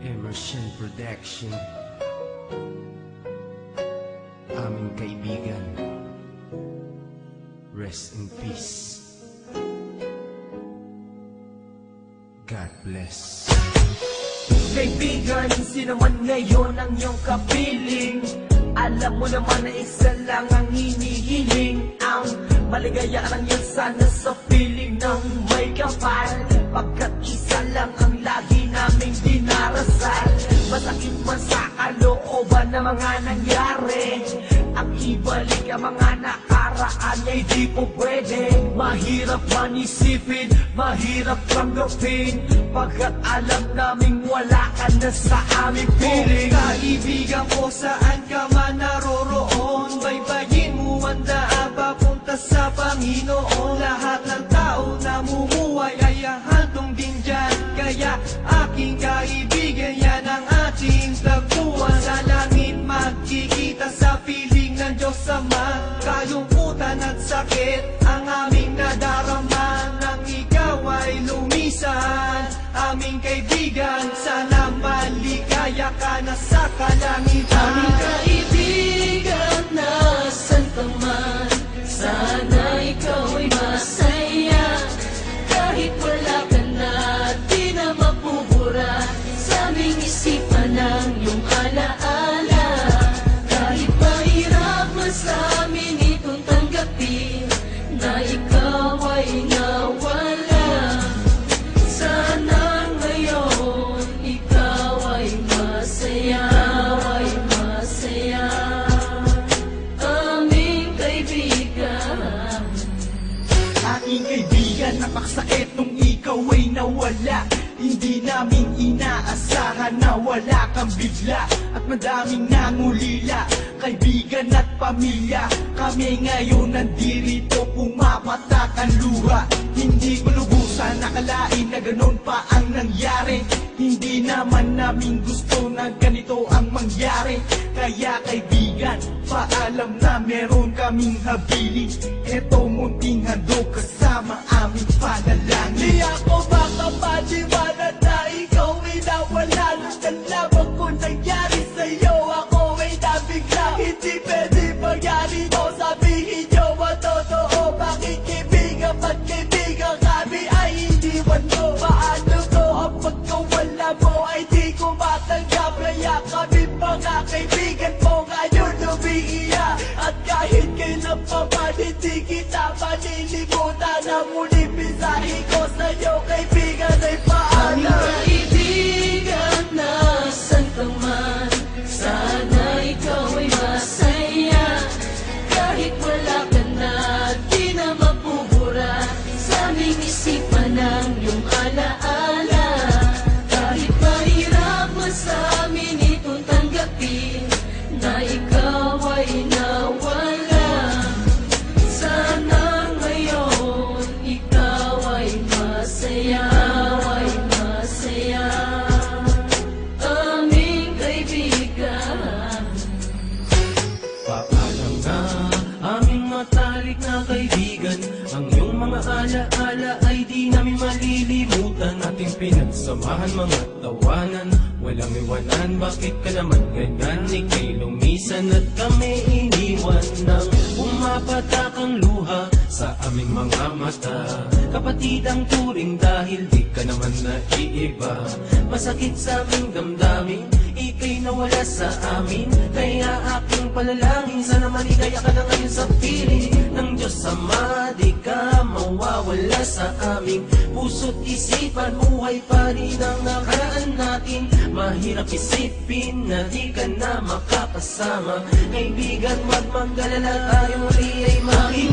Emerson Production. Aming kaibigan, rest in peace. God bless. Kaibigan, sino man ngayon ang iyong kapiling? Alam mo naman na isa lang ang hinihiling. Ang maligaya lang yan sana sa piling ng may kapal, pagkat isa lang ang lagi naming dinarasal. Masakit man sa kalooban na mga nangyari, ang ibalik ang mga nakaraan ay di po pwede. Mahirap man isipin, mahirap tanggapin, pagkat alam naming wala ka na sa aming piling. Kaibigan ko, saan ka man naroroon, baybayin mo ang daan papunta sa Panginoon. Lahat ng tao namumuhay ay hantong din dyan, kaya aking kaibigan, yan ang ating tagpuan. Sa langit magkikita sa piling ng Diyos Ama, kalungkutan at sakit ang aming nadarama. Nang ikaw ay lumisan, aming kaibigan, sana maligaya ka na sa kalangitan. Aming kaibigan, nasan ka man, sana ikaw ay masaya. Kahit wala ka na, di na mapubura sa aming isipan ang iyong alaala. Kahit mahirap man sa amin itong tanggapin, na ikaw ay nawala. Sana ngayon ikaw ay masaya, aming kaibigan. Aking kaibigan, napakasakit nung ikaw ay nawala. Hindi namin inaasahan na wala kang bigla, at madaming nangulila, kaibigan at pamilya. Kami ngayon nandirito, pumapatak ang luha. Hindi ko lubusan nakalain na ganun pa ang nangyari. Hindi naman namin gusto na ganito ang mangyari. Kaya kaibigan, paalam na meron kaming habilin. Eto munting handog kasama aming panalangin. Di ako makapaniwala na ikaw ay nawala. Nang lamang ko nangyari sa'yo, ako ay nabigla. Hindi pwede mangyari to, sabihin nyo ang totoo. Bakit kaibigan, ba't kaibigan kami ay iniwan mo? Paano to ang pagkawala mo ay di ko matanggap? Kaya kami mga kaibigan mo ngayon umiiyak, at kahit kailan pa man hindi kita malilimutan. Ang muling mensahe ko sa'yo kaibigan ay Aming paalam. kaibigan, nasan ka man, sana ikaw ay masaya. Kahit wala ka na, di na mapubura sa aming isipan ang iyong alaala. Kahit mahirap man sa amin itong tanggapin, na ikaw ay nawala. Sana ngayon ikaw ay masaya, aming kaibigan. Paalam na aming matalik na kaibigan, ang iyong mga alaala ay di namin malilimutan. Ating pinagsamahan mga tawanan, walang iwanan. Bakit ka naman ganyan? Ika'y lumisan at kami iniwan. Nang umapatak ang luha sa aming mga mata, kapatid ang turing dahil di ka naman naiiba. Masakit sa aming damdamin, ika'y nawala sa amin. Kaya aking palalangin, sana maligaya ka na ngayon sa piling ng Diyos Ama. Di ka mawawala sa aming puso't isipan. Buhay pa rin ang nakaraan natin. Mahirap isipin na di ka na makapasama. Kaibigan, wag magkalala, tayo muli ay makikita.